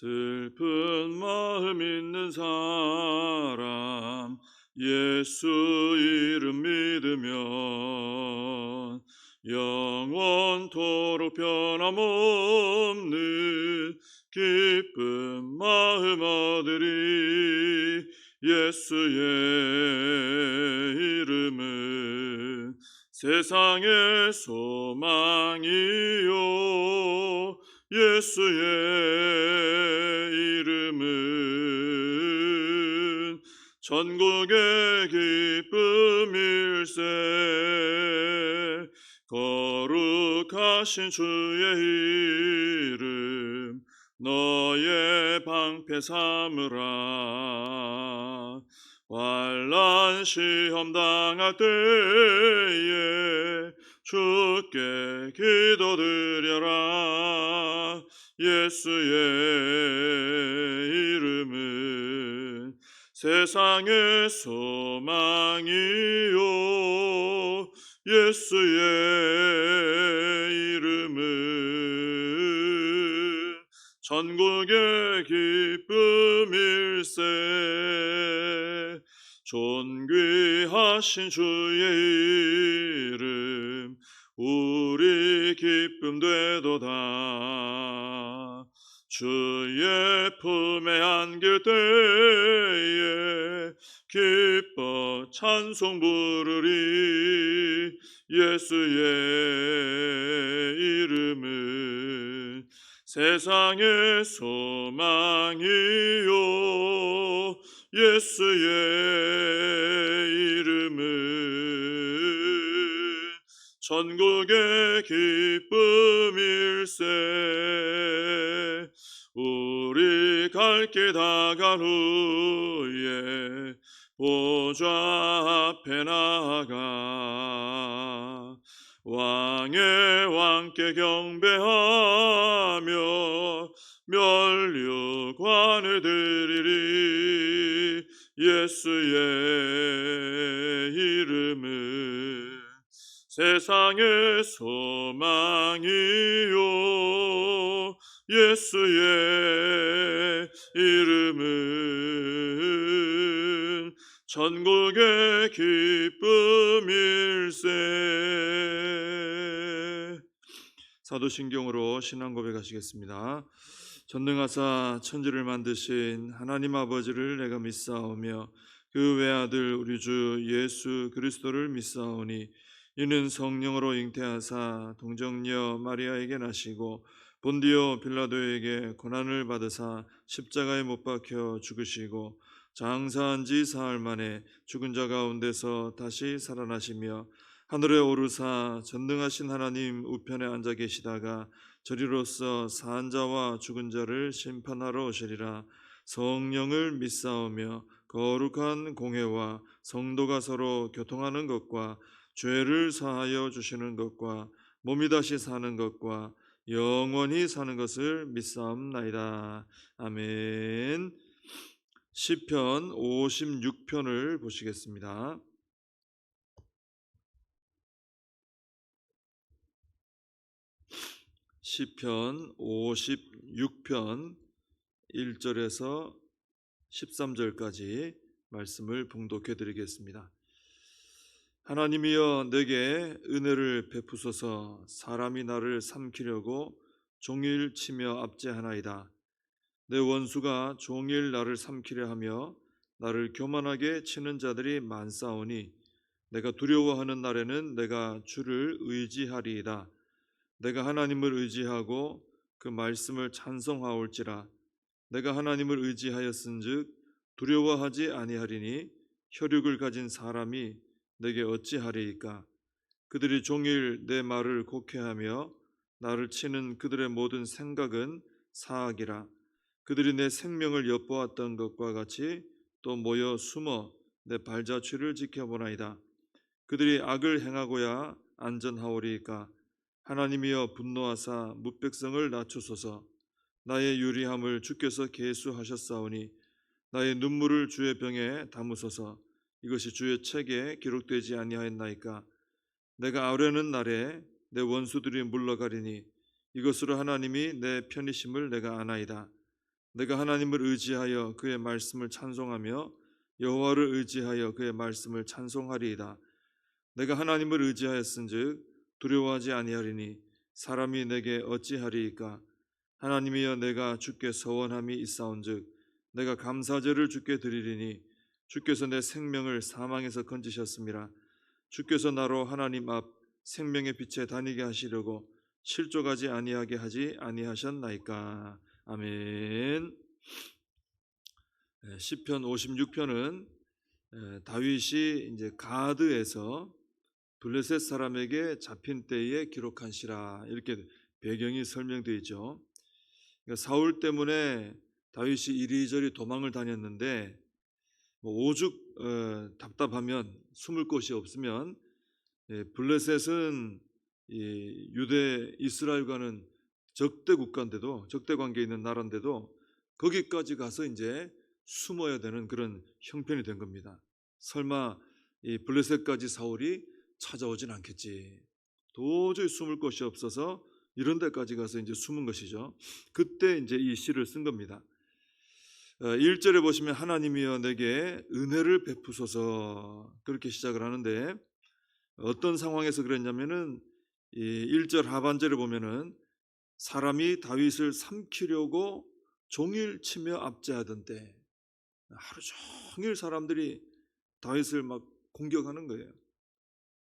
슬픈 마음 있는 사람 예수 이름 믿으면 영원토록 변함없는 기쁜 마음 얻으리. 예수의 이름은 세상의 소망이요, 예수의 이름은 전국의 기쁨일세. 거룩하신 주의 이름 너의 방패 삼으라. 환난 시험 당할 때에 주께 기도드려라. 예수의 이름은 세상의 소망이요, 예수의 이름은 전국의 기쁨일세. 존귀하신 주의 이름 우리 기쁨 되도다. 주의 품에 안길 때에 기뻐 찬송 부르리. 예수의 이름은 세상의 소망이요, 예수의 이름은 전국의 기쁨일세. 우리 갈 길 다 간 후에 보좌 앞에 나아가 왕의 왕께 경배하며 면류관을 드리리. 예수의 이름은 세상의 소망이요, 예수의 이름은 전국의 기쁨일세. 사도신경으로 신앙 고백하시겠습니다. 전능하사 천지를 만드신 하나님 아버지를 내가 믿사오며 그 외아들 우리 주 예수 그리스도를 믿사오니 이는 성령으로 잉태하사 동정녀 마리아에게 나시고 본디오 빌라도에게 고난을 받으사 십자가에 못 박혀 죽으시고 장사한 지 사흘 만에 죽은 자 가운데서 다시 살아나시며 하늘에 오르사 전능하신 하나님 우편에 앉아 계시다가 저리로서 산 자와 죽은 자를 심판하러 오시리라. 성령을 믿사오며 거룩한 공회와 성도가 서로 교통하는 것과 죄를 사하여 주시는 것과 몸이 다시 사는 것과 영원히 사는 것을 믿사옵나이다. 아멘. 시편 56편을 보시겠습니다. 시편 56편 1절에서 13절까지 말씀을 봉독해 드리겠습니다. 하나님이여 내게 은혜를 베푸소서. 사람이 나를 삼키려고 종일 치며 압제하나이다. 내 원수가 종일 나를 삼키려 하며 나를 교만하게 치는 자들이 많사오니 내가 두려워하는 날에는 내가 주를 의지하리이다. 내가 하나님을 의지하고 그 말씀을 찬송하올지라. 내가 하나님을 의지하였은즉 두려워하지 아니하리니 혈육을 가진 사람이 내게 어찌하리이까. 그들이 종일 내 말을 곡해하며 나를 치는 그들의 모든 생각은 사악이라. 그들이 내 생명을 엿보았던 것과 같이 또 모여 숨어 내 발자취를 지켜보나이다. 그들이 악을 행하고야 안전하오리이까. 하나님이여 분노하사 뭇백성을 낮추소서. 나의 유리함을 주께서 계수하셨사오니 나의 눈물을 주의 병에 담으소서. 이것이 주의 책에 기록되지 아니하였나이까. 내가 아뢰는 날에 내 원수들이 물러가리니 이것으로 하나님이 내 편이심을 내가 아나이다. 내가 하나님을 의지하여 그의 말씀을 찬송하며 여호와를 의지하여 그의 말씀을 찬송하리이다. 내가 하나님을 의지하였은즉 두려워하지 아니하리니 사람이 내게 어찌하리이까. 하나님이여 내가 주께 서원함이 있사온즉 내가 감사제를 주께 드리리니 주께서 내 생명을 사망에서 건지셨음이라. 주께서 나로 하나님 앞 생명의 빛에 다니게 하시려고 실족하지 아니하게 하지 아니하셨나이까. 아멘. 시편 56편은 다윗이 이제 가드에서 블레셋 사람에게 잡힌 때에 기록한 시라, 이렇게 배경이 설명되어 있죠. 그러니까 사울 때문에 다윗이 이리저리 도망을 다녔는데 오죽 답답하면, 숨을 곳이 없으면 블레셋은 유대 이스라엘과는 적대 국가인데도, 적대 관계에 있는 나라인데도 거기까지 가서 이제 숨어야 되는 그런 형편이 된 겁니다. 설마 이 블레셋까지 사울이 찾아오진 않겠지. 도저히 숨을 곳이 없어서 이런 데까지 가서 이제 숨은 것이죠. 그때 이제 이 시를 쓴 겁니다. 1절에 보시면 하나님이여 내게 은혜를 베푸소서, 그렇게 시작을 하는데 어떤 상황에서 그랬냐면은 이 1절 하반절에 보면은 사람이 다윗을 삼키려고 종일 치며 압제하던 때, 하루 종일 사람들이 다윗을 막 공격하는 거예요.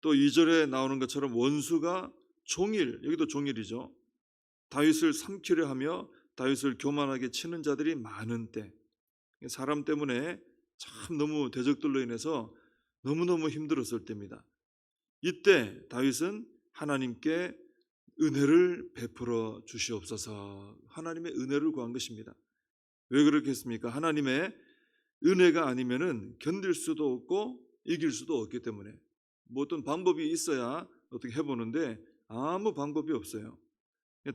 또 2절에 나오는 것처럼 원수가 종일, 여기도 종일이죠, 다윗을 삼키려 하며 다윗을 교만하게 치는 자들이 많은 때, 사람 때문에 참 너무 대적들로 인해서 너무너무 힘들었을 때입니다. 이때 다윗은 하나님께 은혜를 베풀어 주시옵소서, 하나님의 은혜를 구한 것입니다. 왜 그렇겠습니까? 하나님의 은혜가 아니면은 견딜 수도 없고 이길 수도 없기 때문에, 뭐 어떤 방법이 있어야 어떻게 해보는데 아무 방법이 없어요.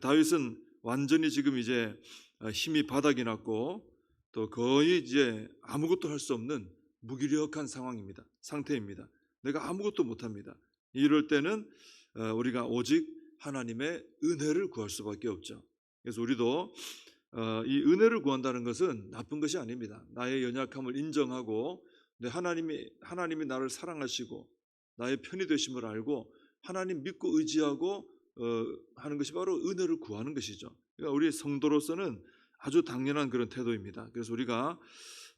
다윗은 완전히 지금 이제 힘이 바닥이 났고 또 거의 이제 아무것도 할 수 없는 무기력한 상태입니다. 내가 아무것도 못합니다. 이럴 때는 우리가 오직 하나님의 은혜를 구할 수밖에 없죠. 그래서 우리도 이 은혜를 구한다는 것은 나쁜 것이 아닙니다. 나의 연약함을 인정하고 하나님이 나를 사랑하시고 나의 편이 되심을 알고 하나님 믿고 의지하고 하는 것이 바로 은혜를 구하는 것이죠. 그러니까 우리 성도로서는 아주 당연한 그런 태도입니다. 그래서 우리가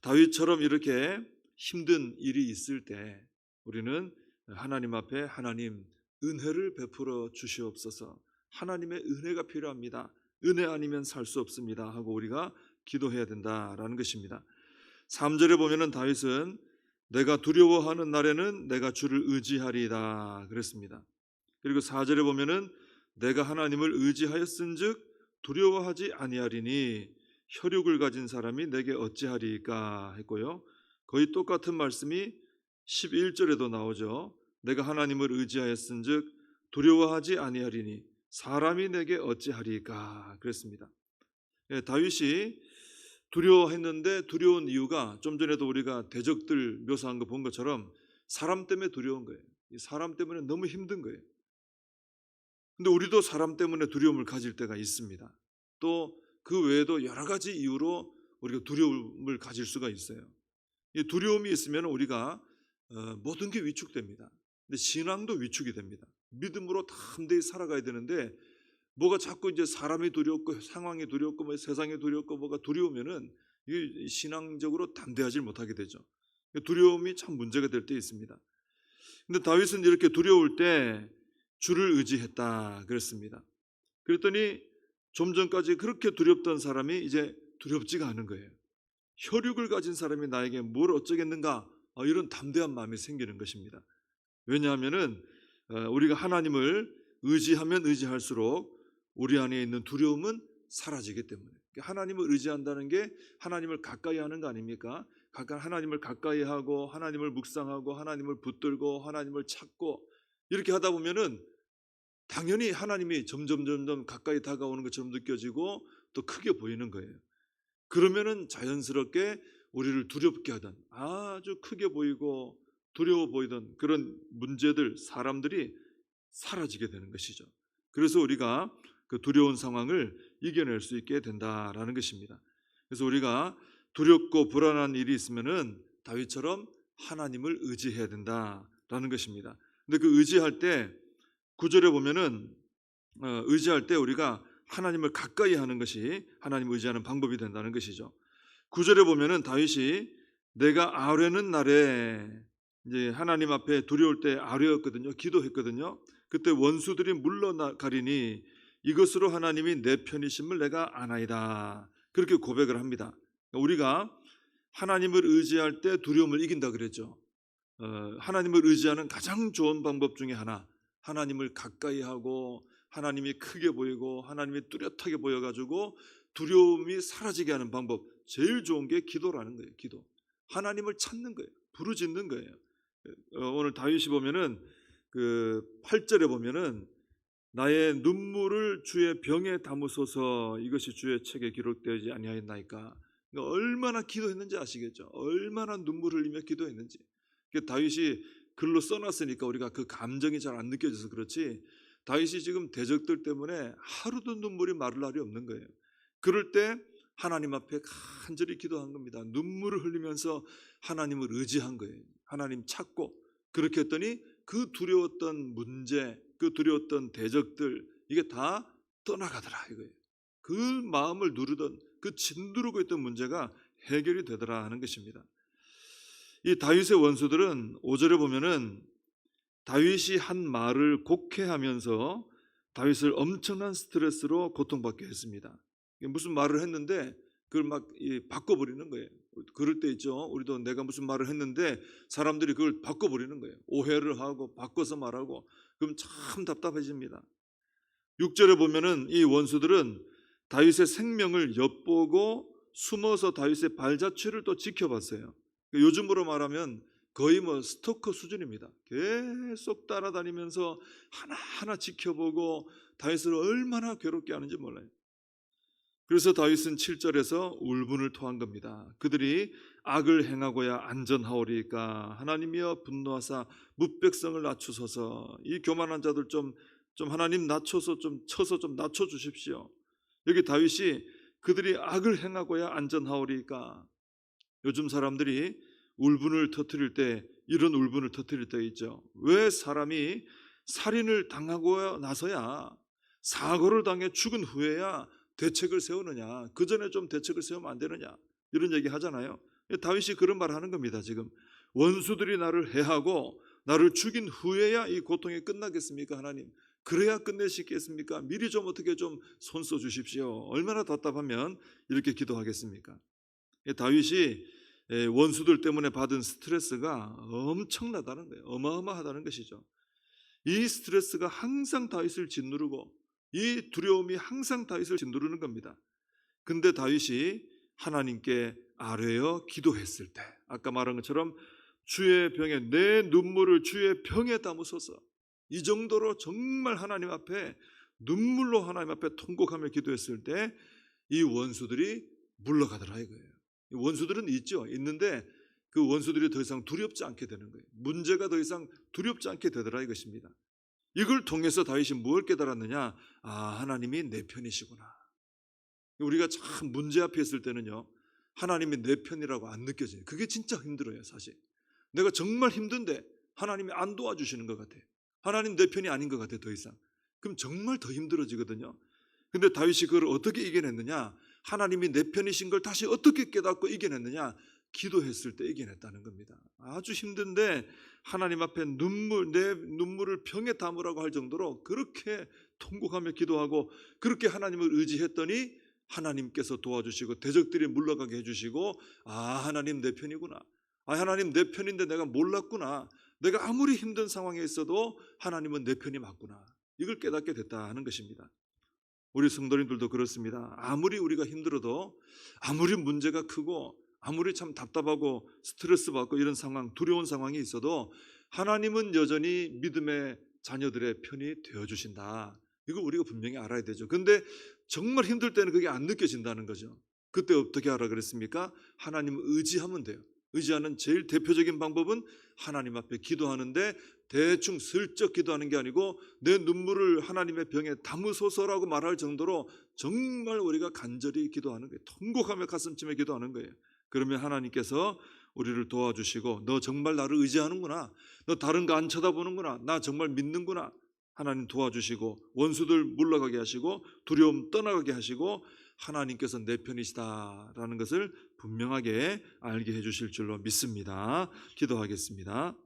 다윗처럼 이렇게 힘든 일이 있을 때 우리는 하나님 앞에 하나님 은혜를 베풀어 주시옵소서, 하나님의 은혜가 필요합니다, 은혜 아니면 살 수 없습니다 하고 우리가 기도해야 된다라는 것입니다. 3절에 보면은 다윗은 내가 두려워하는 날에는 내가 주를 의지하리이다 그랬습니다. 그리고 4절에 보면은 내가 하나님을 의지하였은즉 두려워하지 아니하리니 혈육을 가진 사람이 내게 어찌하리이까 했고요. 거의 똑같은 말씀이 11절에도 나오죠. 내가 하나님을 의지하였은즉 두려워하지 아니하리니 사람이 내게 어찌하리이까 그랬습니다. 다윗이 두려워했는데 두려운 이유가 좀 전에도 우리가 대적들 묘사한 거 본 것처럼 사람 때문에 두려운 거예요. 사람 때문에 너무 힘든 거예요. 근데 우리도 사람 때문에 두려움을 가질 때가 있습니다. 또 그 외에도 여러 가지 이유로 우리가 두려움을 가질 수가 있어요. 이 두려움이 있으면 우리가 모든 게 위축됩니다. 근데 신앙도 위축이 됩니다. 믿음으로 담대히 살아가야 되는데 뭐가 자꾸 이제 사람이 두렵고 상황이 두렵고 뭐 세상이 두렵고 뭐가 두려우면은 이 신앙적으로 담대하지 못하게 되죠. 두려움이 참 문제가 될 때 있습니다. 근데 다윗은 이렇게 두려울 때 주를 의지했다 그랬습니다. 그랬더니 좀 전까지 그렇게 두렵던 사람이 이제 두렵지가 않은 거예요. 혈육을 가진 사람이 나에게 뭘 어쩌겠는가, 이런 담대한 마음이 생기는 것입니다. 왜냐하면은 우리가 하나님을 의지하면 의지할수록 우리 안에 있는 두려움은 사라지기 때문에. 하나님을 의지한다는 게 하나님을 가까이 하는 거 아닙니까? 하나님을 가까이 하고 하나님을 묵상하고 하나님을 붙들고 하나님을 찾고 이렇게 하다 보면은 당연히 하나님이 점점 가까이 다가오는 것처럼 느껴지고 또 크게 보이는 거예요. 그러면은 자연스럽게 우리를 두렵게 하던, 아주 크게 보이고 두려워 보이던 그런 문제들, 사람들이 사라지게 되는 것이죠. 그래서 우리가 그 두려운 상황을 이겨낼 수 있게 된다라는 것입니다. 그래서 우리가 두렵고 불안한 일이 있으면은 다윗처럼 하나님을 의지해야 된다라는 것입니다. 근데 그 의지할 때 9절에 보면은 의지할 때 우리가 하나님을 가까이 하는 것이 하나님을 의지하는 방법이 된다는 것이죠. 9절에 보면은 다윗이 내가 아뢰는 날에 이제 하나님 앞에 두려울 때 아뢰었거든요. 기도했거든요. 그때 원수들이 물러가리니 이것으로 하나님이 내 편이심을 내가 아나이다. 그렇게 고백을 합니다. 우리가 하나님을 의지할 때 두려움을 이긴다 그랬죠. 하나님을 의지하는 가장 좋은 방법 중에 하나, 하나님을 가까이 하고 하나님이 크게 보이고 하나님이 뚜렷하게 보여가지고 두려움이 사라지게 하는 방법, 제일 좋은 게 기도라는 거예요. 기도. 하나님을 찾는 거예요. 부르짖는 거예요. 오늘 다윗이 보면은 그 8절에 보면은 나의 눈물을 주의 병에 담으소서 이것이 주의 책에 기록되지 아니하였나이까. 그러니까 얼마나 기도했는지 아시겠죠? 얼마나 눈물을 흘리며 기도했는지. 다윗이 글로 써놨으니까 우리가 그 감정이 잘 안 느껴져서 그렇지, 다윗이 지금 대적들 때문에 하루도 눈물이 마를 날이 없는 거예요. 그럴 때 하나님 앞에 간절히 기도한 겁니다. 눈물을 흘리면서 하나님을 의지한 거예요. 하나님 찾고. 그렇게 했더니 그 두려웠던 문제, 그 두려웠던 대적들, 이게 다 떠나가더라 이거예요. 그 마음을 누르던, 그 짓누르고 있던 문제가 해결이 되더라 하는 것입니다. 이 다윗의 원수들은 5절에 보면은 다윗이 한 말을 곡해하면서 다윗을 엄청난 스트레스로 고통받게 했습니다. 무슨 말을 했는데 그걸 막 바꿔버리는 거예요. 그럴 때 있죠. 우리도 내가 무슨 말을 했는데 사람들이 그걸 바꿔버리는 거예요. 오해를 하고 바꿔서 말하고. 그럼 참 답답해집니다. 6절에 보면은 이 원수들은 다윗의 생명을 엿보고 숨어서 다윗의 발자취를 또 지켜봤어요. 요즘으로 말하면 거의 뭐 스토커 수준입니다. 계속 따라다니면서 하나하나 지켜보고 다윗을 얼마나 괴롭게 하는지 몰라요. 그래서 다윗은 7절에서 울분을 토한 겁니다. 그들이 악을 행하고야 안전하오리까 하나님이여 분노하사 뭇백성을 낮추소서. 이 교만한 자들 좀 하나님 낮춰서 좀 쳐서 좀 낮춰 주십시오. 여기 다윗이 그들이 악을 행하고야 안전하오리까. 요즘 사람들이 울분을 터뜨릴 때 이런 울분을 터뜨릴 때 있죠. 왜 사람이 살인을 당하고 나서야, 사고를 당해 죽은 후에야 대책을 세우느냐, 그 전에 좀 대책을 세우면 안 되느냐, 이런 얘기 하잖아요. 다윗이 그런 말을 하는 겁니다. 지금 원수들이 나를 해하고 나를 죽인 후에야 이 고통이 끝나겠습니까? 하나님, 그래야 끝내시겠습니까? 미리 좀 어떻게 좀 손써 주십시오. 얼마나 답답하면 이렇게 기도하겠습니까? 다윗이 원수들 때문에 받은 스트레스가 엄청나다는 거예요. 어마어마하다는 것이죠. 이 스트레스가 항상 다윗을 짓누르고 이 두려움이 항상 다윗을 짓누르는 겁니다. 근데 다윗이 하나님께 아뢰어 기도했을 때, 아까 말한 것처럼 주의 병에 내 눈물을 주의 병에 담으소서, 이 정도로 정말 하나님 앞에 눈물로 하나님 앞에 통곡하며 기도했을 때 이 원수들이 물러가더라 이거예요. 원수들은 있죠. 있는데 그 원수들이 더 이상 두렵지 않게 되는 거예요. 문제가 더 이상 두렵지 않게 되더라 이것입니다. 이걸 통해서 다윗이 무엇을 깨달았느냐? 아, 하나님이 내 편이시구나. 우리가 참 문제 앞에 있을 때는요, 하나님이 내 편이라고 안 느껴져요. 그게 진짜 힘들어요. 사실 내가 정말 힘든데 하나님이 안 도와주시는 것 같아요. 하나님 내 편이 아닌 것 같아요. 더 이상. 그럼 정말 더 힘들어지거든요. 근데 다윗이 그걸 어떻게 이겨냈느냐? 하나님이 내 편이신 걸 다시 어떻게 깨닫고 이겨냈느냐? 기도했을 때 이겨냈다는 겁니다. 아주 힘든데 하나님 앞에 내 눈물을 병에 담으라고 할 정도로 그렇게 통곡하며 기도하고 그렇게 하나님을 의지했더니 하나님께서 도와주시고 대적들이 물러가게 해주시고, 아, 하나님 내 편이구나. 아, 하나님 내 편인데 내가 몰랐구나. 내가 아무리 힘든 상황에 있어도 하나님은 내 편이 맞구나. 이걸 깨닫게 됐다 하는 것입니다. 우리 성도님들도 그렇습니다. 아무리 우리가 힘들어도, 아무리 문제가 크고, 아무리 참 답답하고 스트레스 받고 이런 상황, 두려운 상황이 있어도 하나님은 여전히 믿음의 자녀들의 편이 되어주신다. 이걸 우리가 분명히 알아야 되죠. 근데 정말 힘들 때는 그게 안 느껴진다는 거죠. 그때 어떻게 하라 그랬습니까? 하나님을 의지하면 돼요. 의지하는 제일 대표적인 방법은 하나님 앞에 기도하는데 대충 슬쩍 기도하는 게 아니고 내 눈물을 하나님의 병에 담으소서라고 말할 정도로 정말 우리가 간절히 기도하는 거예요. 통곡하며 가슴치며 기도하는 거예요. 그러면 하나님께서 우리를 도와주시고 너 정말 나를 의지하는구나. 너 다른 거 안 쳐다보는구나. 나 정말 믿는구나. 하나님 도와주시고 원수들 물러가게 하시고 두려움 떠나가게 하시고 하나님께서 내 편이시다라는 것을 분명하게 알게 해주실 줄로 믿습니다. 기도하겠습니다.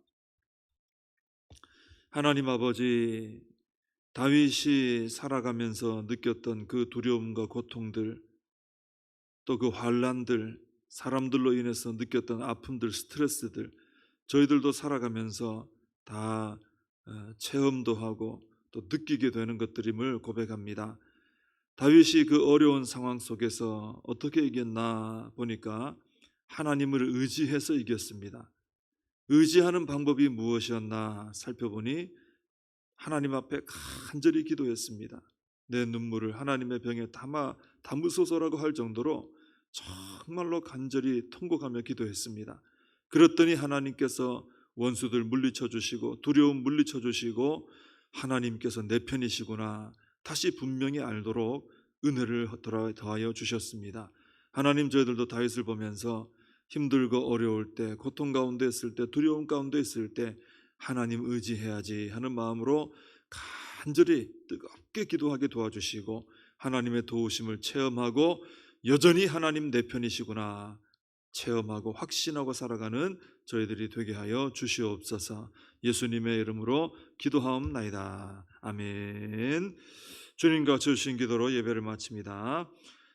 하나님 아버지, 다윗이 살아가면서 느꼈던 그 두려움과 고통들, 또 그 환난들, 사람들로 인해서 느꼈던 아픔들, 스트레스들, 저희들도 살아가면서 다 체험도 하고 또 느끼게 되는 것들임을 고백합니다. 다윗이 그 어려운 상황 속에서 어떻게 이겼나 보니까 하나님을 의지해서 이겼습니다. 의지하는 방법이 무엇이었나 살펴보니 하나님 앞에 간절히 기도했습니다. 내 눈물을 하나님의 병에 담으소서라고 할 정도로 정말로 간절히 통곡하며 기도했습니다. 그랬더니 하나님께서 원수들 물리쳐 주시고 두려움 물리쳐 주시고 하나님께서 내 편이시구나 다시 분명히 알도록 은혜를 더하여 주셨습니다. 하나님, 저희들도 다윗을 보면서 힘들고 어려울 때, 고통 가운데 있을 때, 두려움 가운데 있을 때 하나님 의지해야지 하는 마음으로 간절히 뜨겁게 기도하게 도와주시고 하나님의 도우심을 체험하고 여전히 하나님 내 편이시구나 체험하고 확신하고 살아가는 저희들이 되게 하여 주시옵소서. 예수님의 이름으로 기도하옵나이다. 아멘. 주님과 주신 기도로 예배를 마칩니다.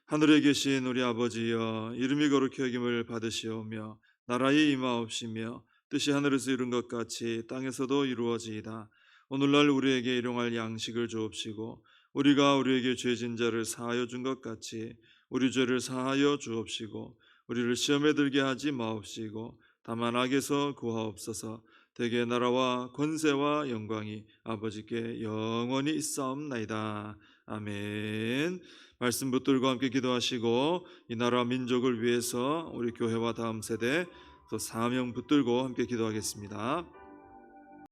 하늘에 계신 우리 아버지여, 이름이 거룩히 여김을 받으시오며 나라의 임하옵시며 뜻이 하늘에서 이룬 것 같이 땅에서도 이루어지이다. 오늘날 우리에게 일용할 양식을 주옵시고 우리가 우리에게 죄진 자를 사하여 준 것 같이 우리 죄를 사하여 주옵시고 우리를 시험에 들게 하지 마옵시고 다만 악에서 구하옵소서. 대개 나라와 권세와 영광이 아버지께 영원히 있사옵나이다. 아멘. 말씀 붙들고 함께 기도하시고 이 나라 민족을 위해서 우리 교회와 다음 세대 또 사명 붙들고 함께 기도하겠습니다.